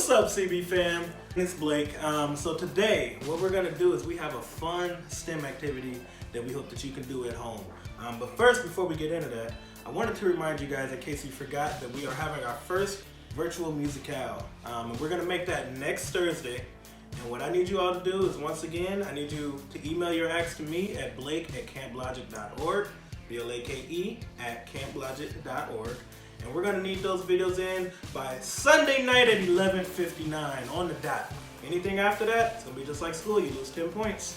What's up, CB fam? It's Blake. So today, what we're gonna do is we have a fun STEM activity that we hope that you can do at home. But first, before we get into that, I wanted to remind you guys, in case you forgot, that we are having our first virtual musicale. And we're gonna make that next Thursday. And what I need you all to do is, once again, I need you to email your acts to me at blake@camplogic.org, blake@camplogic.org. And we're gonna need those videos in by Sunday night at 11:59 on the dot. Anything after that, it's gonna be just like school, you lose 10 points.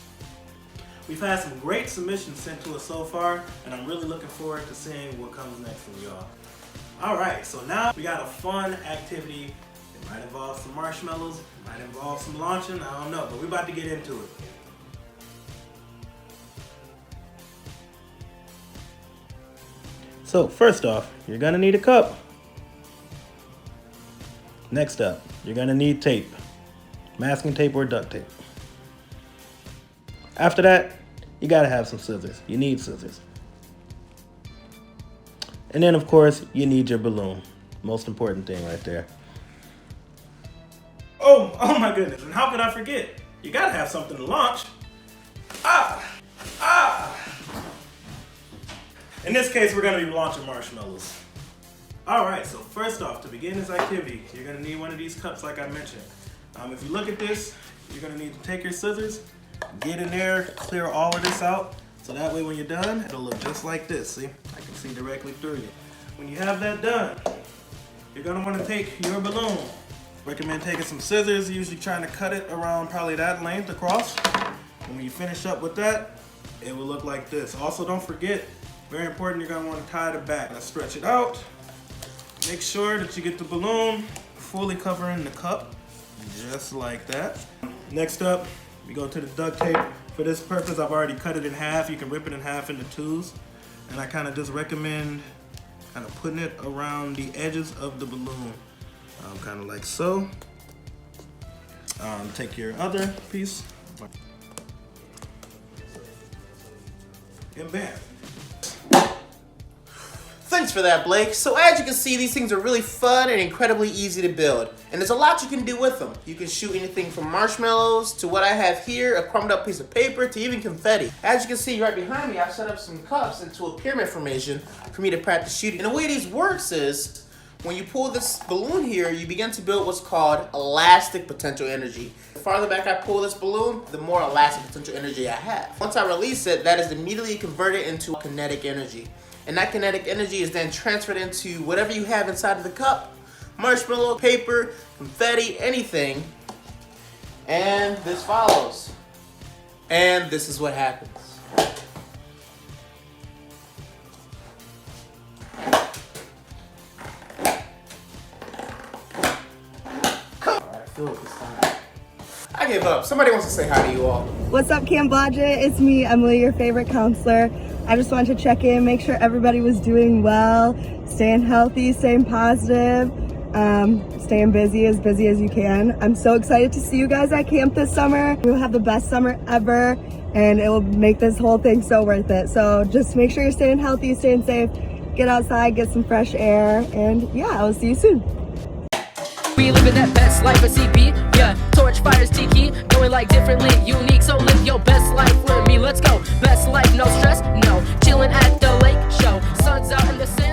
We've had some great submissions sent to us so far, and I'm really looking forward to seeing what comes next from y'all. All right, so now we got a fun activity. It might involve some marshmallows, it might involve some launching, I don't know, but we're about to get into it. So first off, you're gonna need a cup. Next up, you're gonna need tape, masking tape or duct tape. After that, you gotta have some scissors. You need scissors. And then of course, you need your balloon. Most important thing right there. Oh my goodness, and how could I forget? You gotta have something to launch. In this case, we're gonna be launching marshmallows. All right, so first off, to begin this activity, you're gonna need one of these cups like I mentioned. If you look at this, you're gonna need to take your scissors, get in there, clear all of this out, so that way when you're done, it'll look just like this, see? I can see directly through you. When you have that done, you're gonna wanna take your balloon. Recommend taking some scissors, usually trying to cut it around probably that length across. And when you finish up with that, it will look like this. Also, don't forget, very important, you're gonna wanna tie the back. Now stretch it out. Make sure that you get the balloon fully covering the cup, just like that. Next up, we go to the duct tape. For this purpose, I've already cut it in half. You can rip it in half into twos. And I kind of just recommend kind of putting it around the edges of the balloon, kind of like so. Take your other piece, and bam. Thanks for that, Blake. So as you can see, these things are really fun and incredibly easy to build. And there's a lot you can do with them. You can shoot anything from marshmallows to what I have here, a crumbed up piece of paper, to even confetti. As you can see right behind me, I've set up some cups into a pyramid formation for me to practice shooting. And the way these works is, when you pull this balloon here, you begin to build what's called elastic potential energy. The farther back I pull this balloon, the more elastic potential energy I have. Once I release it, that is immediately converted into kinetic energy. And that kinetic energy is then transferred into whatever you have inside of the cup. Marshmallow, paper, confetti, anything. And this follows. And this is what happens. I gave up. Somebody wants to say hi to you all. What's up, Camp Logic? It's me, Emily, your favorite counselor. I just wanted to check in, make sure everybody was doing well, staying healthy, staying positive, staying busy as you can. I'm so excited to see you guys at camp this summer. We'll have the best summer ever, and it will make this whole thing so worth it. So just make sure you're staying healthy, staying safe, get outside, get some fresh air, and yeah, I'll see you soon. We living that best life of CB, yeah. Torch fires tiki, going like differently, unique. So live your best life with me. Let's go. Best life, no stress, no. Chilling at the lake show. Sun's out in the city.